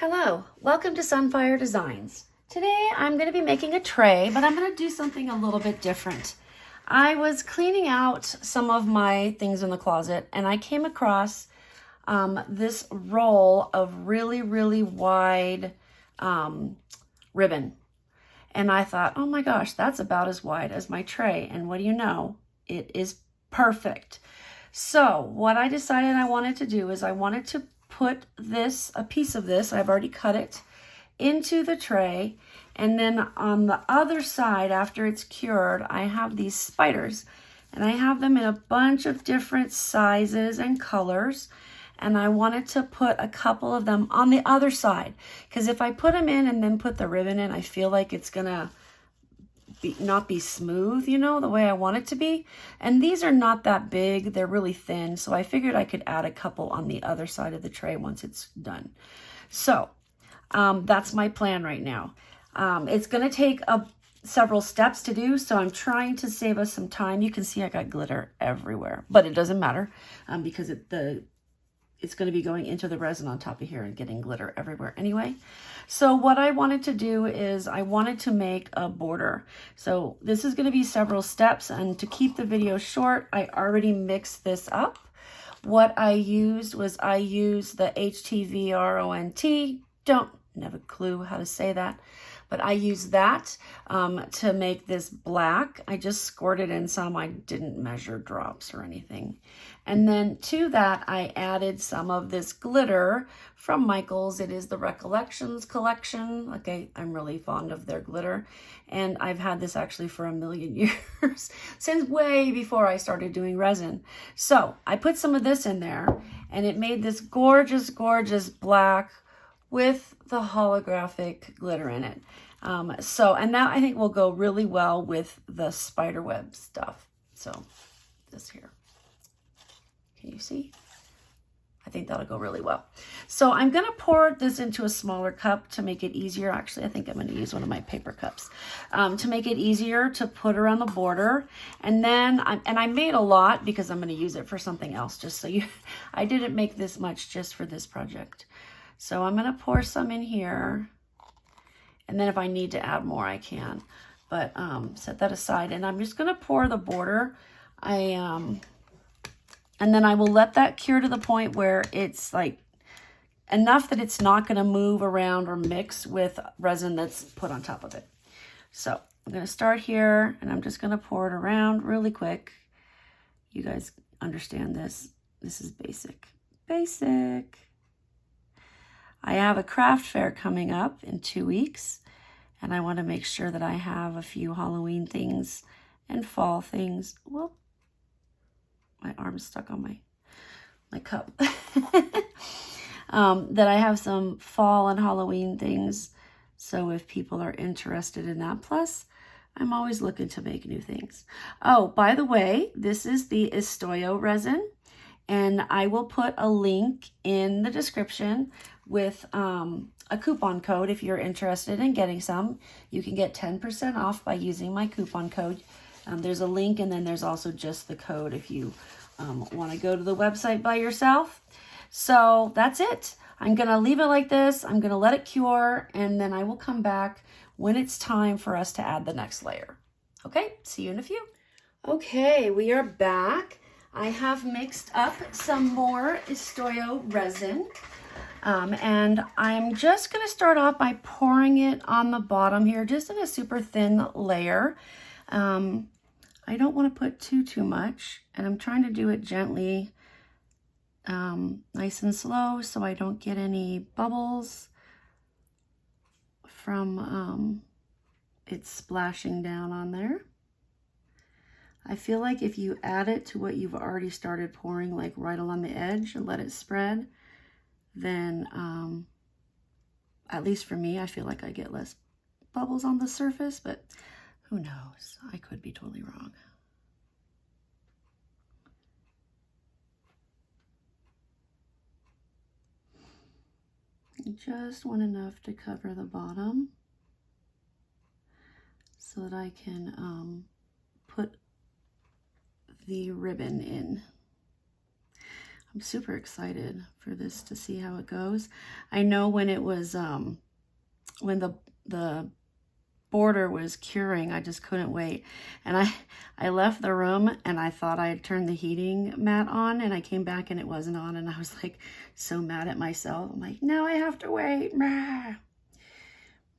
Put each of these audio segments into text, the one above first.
Hello, welcome to Sunfire Designs. Today I'm going to be making a tray, but I'm going to do something a little bit different. I was cleaning out some of my things in the closet and I came across this roll of really wide ribbon. And I thought, oh my gosh, that's about as wide as my tray. And what do you know? It is perfect. So what I decided I wanted to do is I wanted to put a piece of this, I've already cut it, into the tray. And then on the other side, after it's cured, I have these spiders. And I have them in a bunch of different sizes and colors. And I wanted to put a couple of them on the other side. Because if I put them in and then put the ribbon in, I feel like it's going to not be smooth, you know, the way I want it to be. And these are not that big. They're really thin. So I figured I could add a couple on the other side of the tray once it's done. So that's my plan right now. It's going to take several steps to do, so I'm trying to save us some time. You can see I got glitter everywhere, but it doesn't matter because it's going to be going into the resin on top of here and getting glitter everywhere anyway. So what I wanted to do is I wanted to make a border. So this is going to be several steps, and to keep the video short, I already mixed this up. What I used was the HTVRONT. Don't have a clue how to say that, but I used that to make this black. I just squirted in some. I didn't measure drops or anything. And then to that, I added some of this glitter from Michaels. It is the Recollections collection. Okay, I'm really fond of their glitter. And I've had this actually for a million years, since way before I started doing resin. So I put some of this in there, and it made this gorgeous black with the holographic glitter in it. And that I think will go really well with the spiderweb stuff. So this here, can you see? I think that'll go really well. So I'm going to pour this into a smaller cup to make it easier. Actually, I think I'm going to use one of my paper cups to make it easier to put around the border. And then, I made a lot because I'm going to use it for something else. Just so I didn't make this much just for this project. So I'm going to pour some in here. And then if I need to add more, I can. But set that aside. And I'm just going to pour the border. And then I will let that cure to the point where it's like enough that it's not going to move around or mix with resin that's put on top of it. So I'm going to start here, and I'm just going to pour it around really quick. You guys understand this. This is basic. Basic. I have a craft fair coming up in 2 weeks, and I want to make sure that I have a few Halloween things and fall things. Whoop. My arm's stuck on my cup. That I have some fall and Halloween things. So if people are interested in that, plus I'm always looking to make new things. Oh, by the way, this is the Estoyo resin, and I will put a link in the description with a coupon code. If you're interested in getting some, you can get 10% off by using my coupon code. There's a link, and then there's also just the code if you want to go to the website by yourself. So that's it. I'm going to leave it like this. I'm going to let it cure, and then I will come back when it's time for us to add the next layer. Okay, see you in a few. Okay, we are back. I have mixed up some more Estoyo resin. And I'm just going to start off by pouring it on the bottom here, just in a super thin layer. I don't want to put too much, and I'm trying to do it gently, nice and slow, so I don't get any bubbles from it splashing down on there. I feel like if you add it to what you've already started pouring, like right along the edge, and let it spread, then at least for me, I feel like I get less bubbles on the surface, but who knows? I could be totally wrong. I just want enough to cover the bottom so that I can put the ribbon in. I'm super excited for this to see how it goes. I know when it was, when the border was curing, I just couldn't wait. And I left the room and I thought I had turned the heating mat on, and I came back and it wasn't on, and I was like so mad at myself. I'm like, no, I have to wait.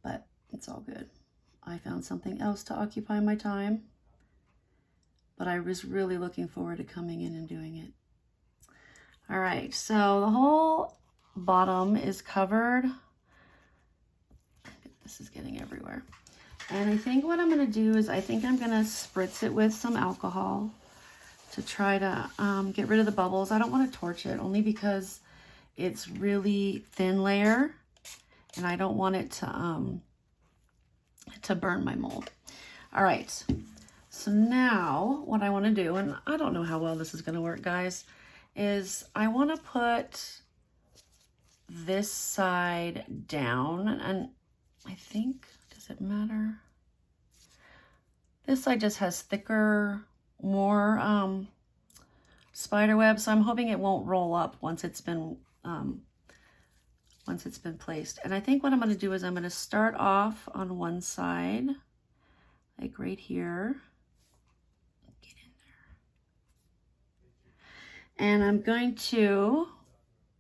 But it's all good. I found something else to occupy my time, but I was really looking forward to coming in and doing it. All right, so the whole bottom is covered. This is getting everywhere. And I think what I'm going to do is I think I'm going to spritz it with some alcohol to try to get rid of the bubbles. I don't want to torch it, only because it's really thin layer and I don't want it to burn my mold. All right, so now what I want to do, and I don't know how well this is going to work, guys, is I want to put this side down, and I think, does it matter? This side just has thicker, more spider web, so I'm hoping it won't roll up once it's been placed. And I think what I'm going to do is I'm going to start off on one side, like right here. Get in there. And I'm going to,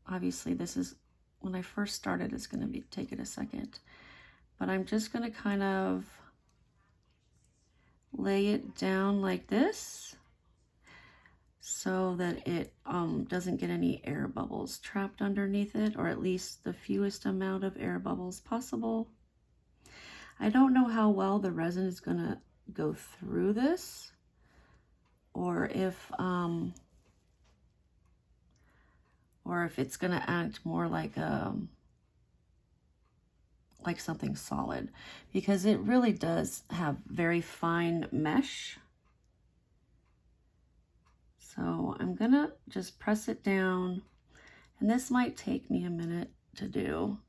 obviously this is when I first started, it's going to take it a second, but I'm just going to kind of lay it down like this so that it doesn't get any air bubbles trapped underneath it, or at least the fewest amount of air bubbles possible. I don't know how well the resin is going to go through this, or if it's going to act more like something solid, because it really does have very fine mesh. So I'm gonna just press it down, and this might take me a minute to do.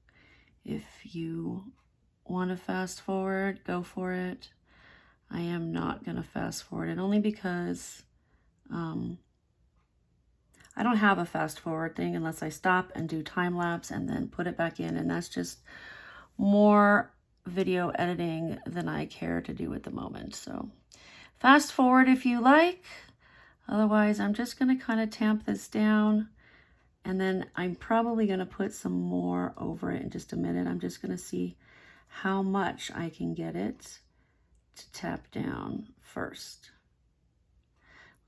If you want to fast forward, go for it. I am not gonna fast forward it, only because I don't have a fast forward thing unless I stop and do time lapse and then put it back in, and that's just more video editing than I care to do at the moment. So fast forward if you like. Otherwise, I'm just going to kind of tamp this down, and then I'm probably going to put some more over it in just a minute. I'm just going to see how much I can get it to tap down first.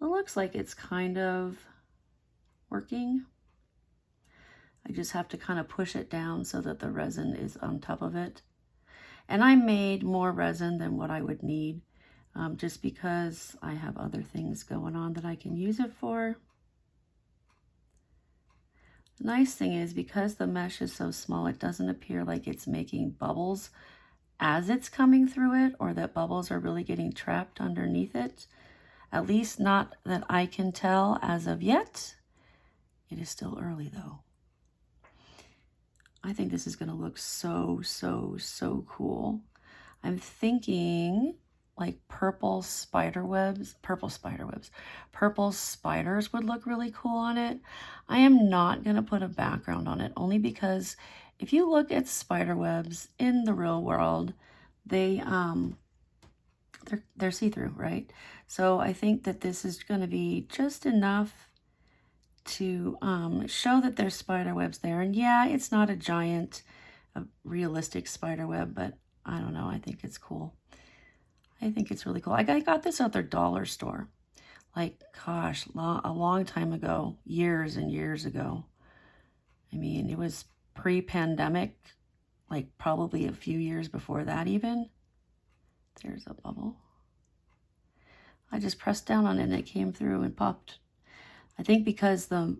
It looks like it's kind of working. I just have to kind of push it down so that the resin is on top of it. And I made more resin than what I would need, just because I have other things going on that I can use it for. The nice thing is, because the mesh is so small, it doesn't appear like it's making bubbles as it's coming through it, or that bubbles are really getting trapped underneath it. At least not that I can tell as of yet. It is still early though. I think this is going to look so, so, so cool. I'm thinking like purple spiders would look really cool on it. I am not going to put a background on it, only because if you look at spider webs in the real world, they're see-through, right? So I think that this is going to be just enough to show that there's spider webs there. And yeah, it's not a giant, realistic spider web, but I don't know, I think it's cool. I think it's really cool. I got this at their dollar store, like, gosh, a long time ago, years and years ago. I mean, it was pre-pandemic, like probably a few years before that even. There's a bubble. I just pressed down on it and it came through and popped. I think because the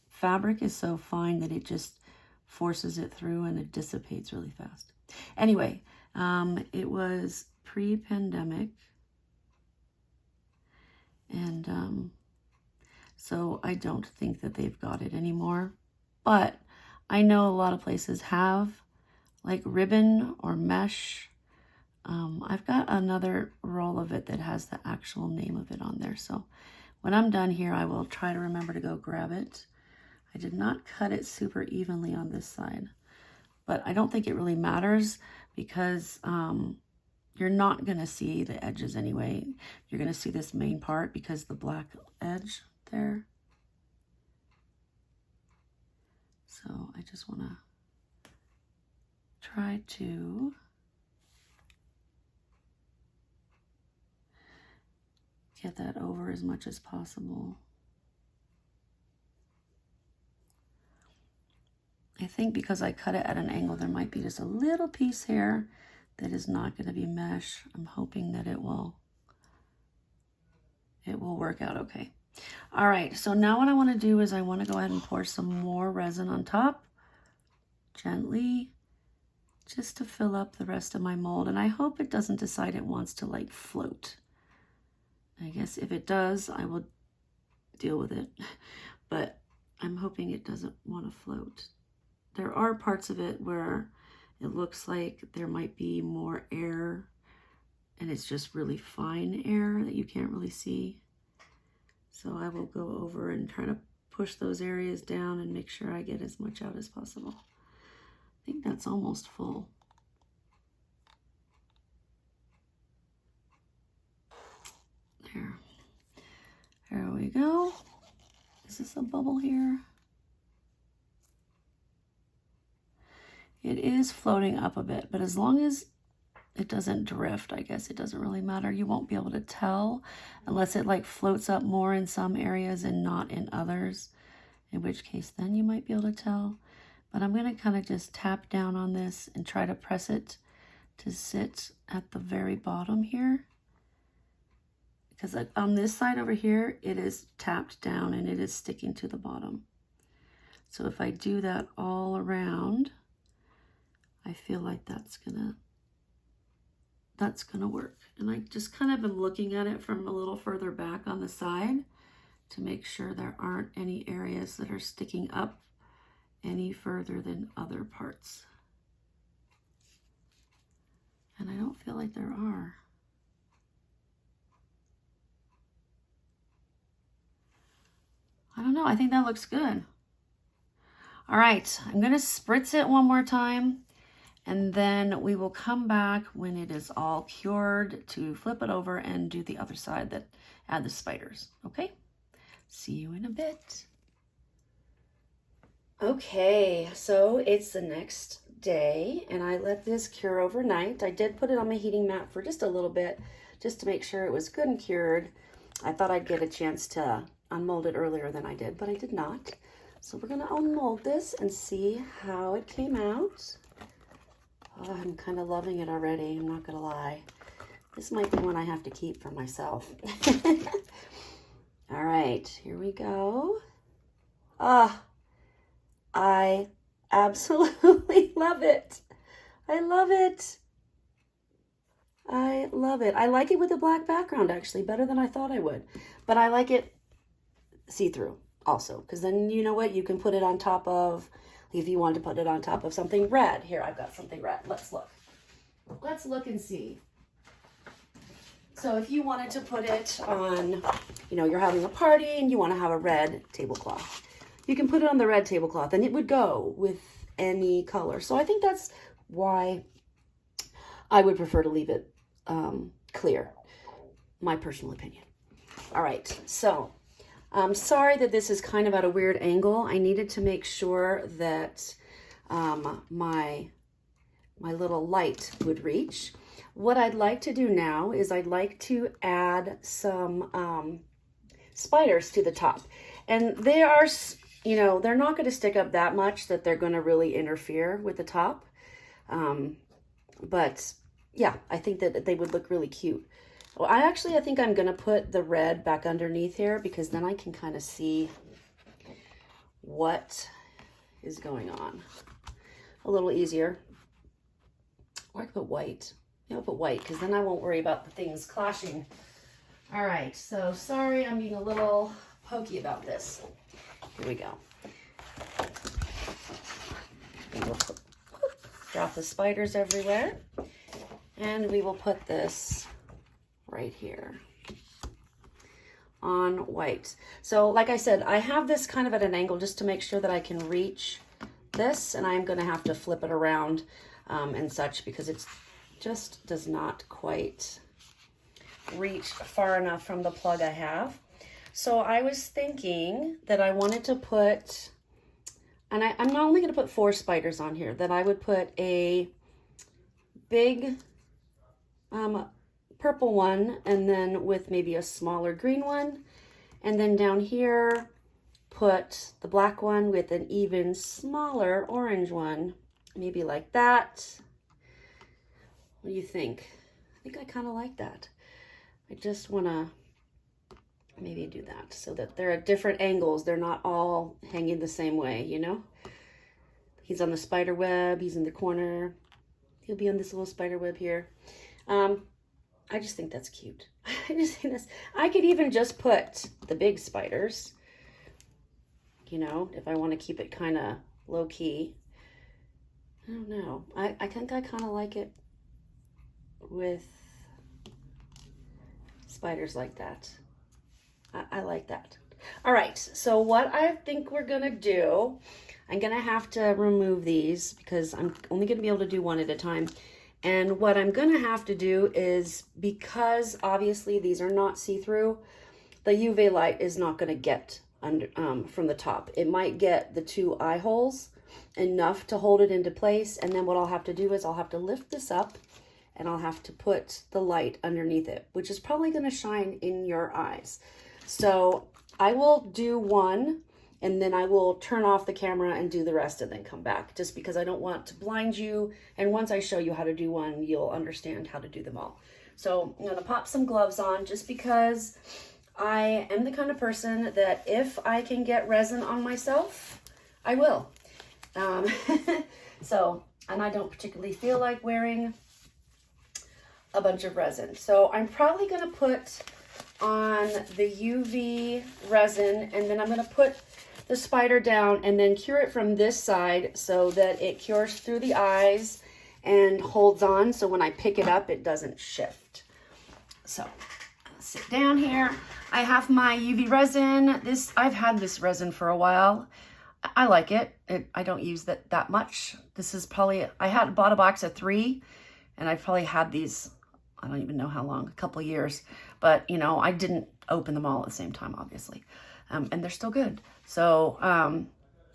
fabric is so fine that it just forces it through and it dissipates really fast. Anyway, it was pre-pandemic, and so I don't think that they've got it anymore, but I know a lot of places have like ribbon or mesh. I've got another roll of it that has the actual name of it on there, so when I'm done here, I will try to remember to go grab it. I did not cut it super evenly on this side, but I don't think it really matters because you're not going to see the edges anyway. You're going to see this main part because the black edge there. So I just want to try to get that over as much as possible. I think because I cut it at an angle, there might be just a little piece here that is not going to be mesh. I'm hoping that it will work out okay. All right, so now what I want to do is I want to go ahead and pour some more resin on top, gently, just to fill up the rest of my mold. And I hope it doesn't decide it wants to like float. I guess if it does, I will deal with it, but I'm hoping it doesn't want to float. There are parts of it where it looks like there might be more air and it's just really fine air that you can't really see. So I will go over and try to push those areas down and make sure I get as much out as possible. I think that's almost full. There we go. Is this a bubble here? It is floating up a bit, but as long as it doesn't drift, I guess it doesn't really matter. You won't be able to tell unless it like floats up more in some areas and not in others, in which case then you might be able to tell. But I'm going to kind of just tap down on this and try to press it to sit at the very bottom here. Because on this side over here, it is tapped down and it is sticking to the bottom. So if I do that all around, I feel like that's gonna work. And I just kind of am looking at it from a little further back on the side to make sure there aren't any areas that are sticking up any further than other parts. And I don't feel like there are. I don't know, I think that looks good. All right, I'm gonna spritz it one more time and then we will come back when it is all cured to flip it over and do the other side that add the spiders, okay? See you in a bit. Okay, so it's the next day and I let this cure overnight. I did put it on my heating mat for just a little bit, just to make sure it was good and cured. I thought I'd get a chance to unmold it earlier than I did, but I did not. So we're gonna unmold this and see how it came out. Oh, I'm kind of loving it already, I'm not gonna lie. This might be one I have to keep for myself. All right, here we go. I absolutely love it. I love it. I love it. I like it with a black background actually, better than I thought I would. But I like it see-through also, because then you know what, you can put it on top of, if you want to put it on top of something red. Here, I've got something red. Let's look. Let's look and see. So if you wanted to put it on, you know, you're having a party and you want to have a red tablecloth, you can put it on the red tablecloth and it would go with any color. So I think that's why I would prefer to leave it clear, my personal opinion. All right, so I'm sorry that this is kind of at a weird angle. I needed to make sure that my little light would reach. What I'd like to do now is I'd like to add some spiders to the top. And they are, you know, they're not going to stick up that much that they're going to really interfere with the top. But yeah, I think that they would look really cute. Well, I think I'm going to put the red back underneath here because then I can kind of see what is going on a little easier. Or I could put white. You know, put white because then I won't worry about the things clashing. All right, so sorry I'm being a little pokey about this. Here we go. And we'll drop the spiders everywhere. And we will put this right here. on white. So like I said, I have this kind of at an angle just to make sure that I can reach this, and I'm going to have to flip it around and such because it just does not quite reach far enough from the plug I have. So I was thinking that I wanted to put, and I'm not only going to put 4 spiders on here, that I would put a big purple one, and then with maybe a smaller green one, and then down here put the black one with an even smaller orange one, maybe like that. What do you think? I think I kind of like that. I just want to maybe do that so that they're at different angles. They're not all hanging the same way, you know? He's on the spider web, he's in the corner. He'll be on this little spider web here. I just think that's cute. I just think that's, I could even just put the big spiders, you know, if I want to keep it kind of low key. I don't know. I think I kind of like it with spiders like that. I like that. All right, so what I think we're gonna do, I'm gonna have to remove these because I'm only gonna be able to do one at a time. And what I'm gonna have to do is, because obviously these are not see-through, the UV light is not gonna get under from the top. It might get the 2 eye holes enough to hold it into place, and then what I'll have to do is I'll have to lift this up and I'll have to put the light underneath it, which is probably gonna shine in your eyes. So I will do one, and then I will turn off the camera and do the rest and then come back, just because I don't want to blind you. And once I show you how to do one, you'll understand how to do them all. So I'm gonna pop some gloves on just because I am the kind of person that if I can get resin on myself, I will. So, and I don't particularly feel like wearing a bunch of resin. So I'm probably gonna put on the UV resin, and then I'm gonna put the spider down and then cure it from this side so that it cures through the eyes and holds on, so when I pick it up, it doesn't shift. So I'll sit down here. I have my UV resin. I've had this resin for a while. I like it. I don't use that much. This is probably, I bought a box of 3, and I've probably had these, I don't even know how long, a couple years. But, you know, I didn't open them all at the same time, obviously. And they're still good. So,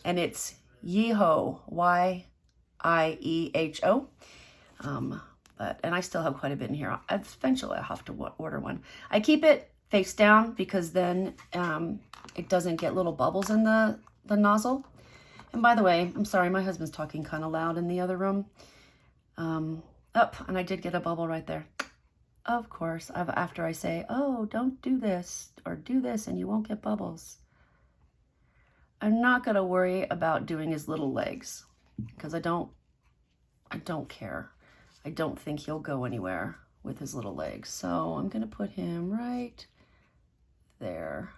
and it's Yeeho, Y-I-E-H-O. And I still have quite a bit in here. Eventually I'll have to order one. I keep it face down because then it doesn't get little bubbles in the nozzle. And by the way, I'm sorry, my husband's talking kind of loud in the other room. And I did get a bubble right there. Of course, after I say, oh, don't do this or do this and you won't get bubbles. I'm not going to worry about doing his little legs because I don't care. I don't think he'll go anywhere with his little legs. So I'm going to put him right there.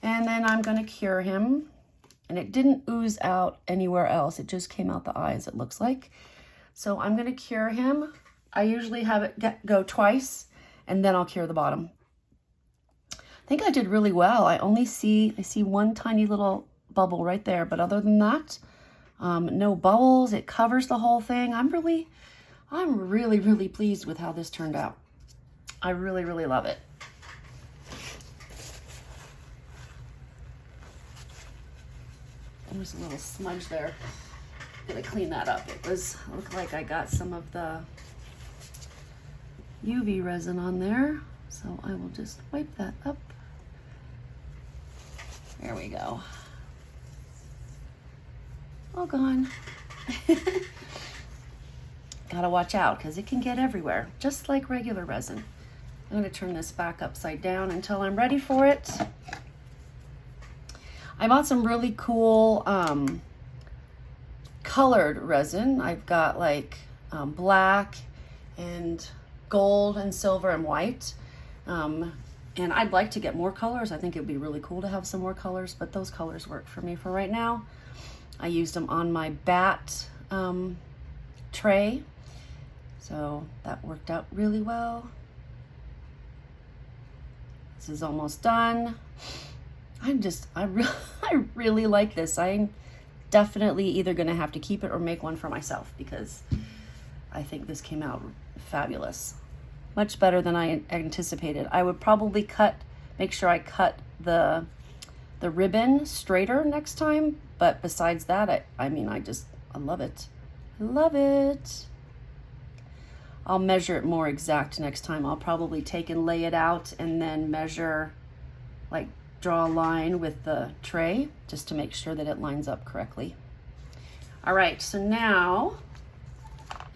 And then I'm going to cure him. And it didn't ooze out anywhere else. It just came out the eyes, it looks like. So I'm going to cure him. I usually have it go twice, and then I'll cure the bottom. I think I did really well. I see one tiny little bubble right there, but other than that, no bubbles. It covers the whole thing. I'm really, really pleased with how this turned out. I really, really love it. There's a little smudge there. I'm gonna clean that up. It looked like I got some of the UV resin on there, so I will just wipe that up. There we go. All gone. Gotta watch out because it can get everywhere, just like regular resin. I'm gonna turn this back upside down until I'm ready for it. I bought some really cool colored resin. I've got like black and gold and silver and white. And I'd like to get more colors. I think it would be really cool to have some more colors, but those colors work for me for right now. I used them on my bat tray, so that worked out really well. This is almost done. I really like this. I'm definitely either gonna have to keep it or make one for myself because I think this came out fabulous. Much better than I anticipated. I would probably make sure I cut the ribbon straighter next time, but besides that, I love it. I love it. I'll measure it more exact next time. I'll probably take and lay it out and then measure, like draw a line with the tray just to make sure that it lines up correctly. All right, so now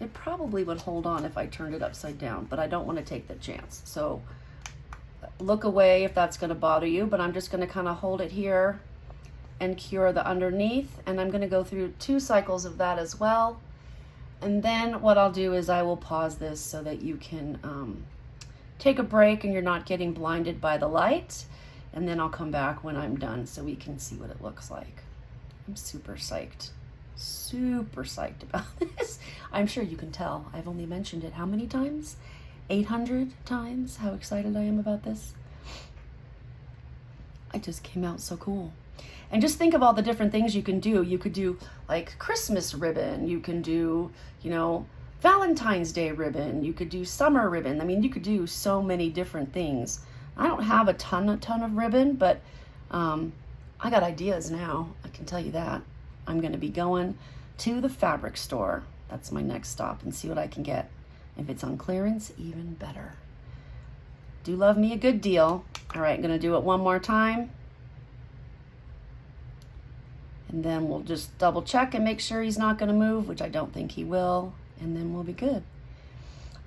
it probably would hold on if I turned it upside down, but I don't want to take the chance. So look away if that's going to bother you, but I'm just going to kind of hold it here and cure the underneath, and I'm going to go through 2 cycles of that as well. And then what I'll do is I will pause this so that you can take a break and you're not getting blinded by the light, and then I'll come back when I'm done so we can see what it looks like. I'm super psyched about this. I'm sure you can tell. I've only mentioned it how many times? 800 times how excited I am about this. It just came out so cool. And just think of all the different things you can do. You could do like Christmas ribbon. You can do, Valentine's Day ribbon. You could do summer ribbon. I mean, you could do so many different things. I don't have a ton of ribbon, but I got ideas now. I can tell you that. I'm going to be going to the fabric store. That's my next stop, and see what I can get. If it's on clearance, even better. Do love me a good deal. All right, I'm going to do it one more time. And then we'll just double check and make sure he's not going to move, which I don't think he will, and then we'll be good.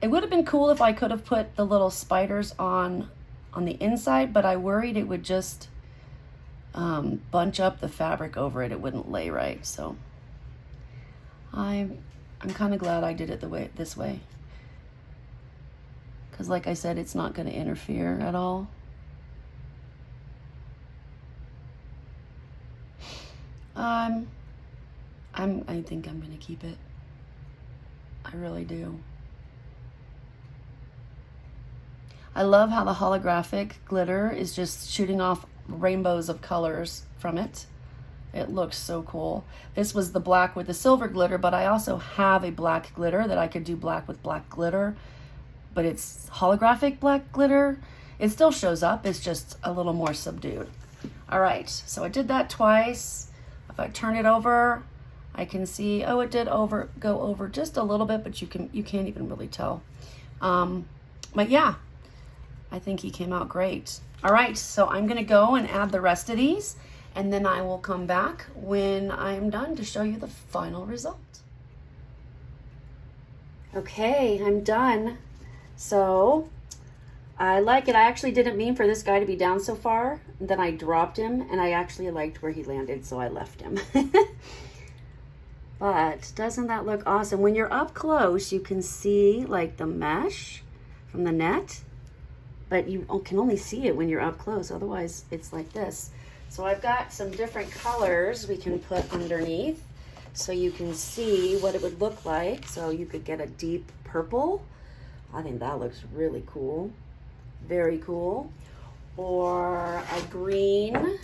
It would have been cool if I could have put the little spiders on the inside, but I worried it would just bunch up the fabric over it. It wouldn't lay right. So I'm kind of glad I did it this way. Because like I said, it's not going to interfere at all. I think I'm going to keep it. I really do. I love how the holographic glitter is just shooting off rainbows of colors from it. It looks so cool. This was the black with the silver glitter, but I also have a black glitter that I could do black with black glitter, but it's holographic black glitter. It still shows up, it's just a little more subdued. All right, so I did that twice. If I turn it over, I can see, oh, it did go over just a little bit, but you can't even really tell. But yeah, I think he came out great. All right, so I'm gonna go and add the rest of these, and then I will come back when I'm done to show you the final result. Okay, I'm done. So I like it. I actually didn't mean for this guy to be down so far. Then I dropped him, and I actually liked where he landed, so I left him. But doesn't that look awesome? When you're up close, you can see like the mesh from the net, but you can only see it when you're up close. Otherwise, it's like this. So I've got some different colors we can put underneath so you can see what it would look like. So you could get a deep purple. I think that looks really cool. Very cool. Or a green.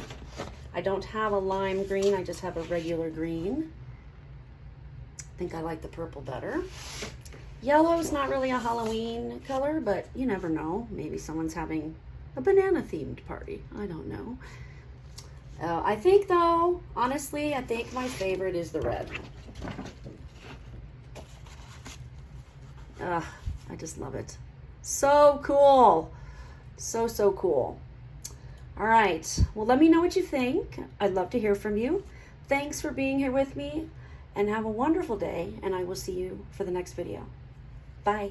I don't have a lime green, I just have a regular green. I think I like the purple better. Yellow's not really a Halloween color, but you never know. Maybe someone's having a banana themed party. I don't know. I think though, honestly, I think my favorite is the red. I just love it. So cool. So cool. All right. Well, let me know what you think. I'd love to hear from you. Thanks for being here with me, and have a wonderful day, and I will see you for the next video. Bye.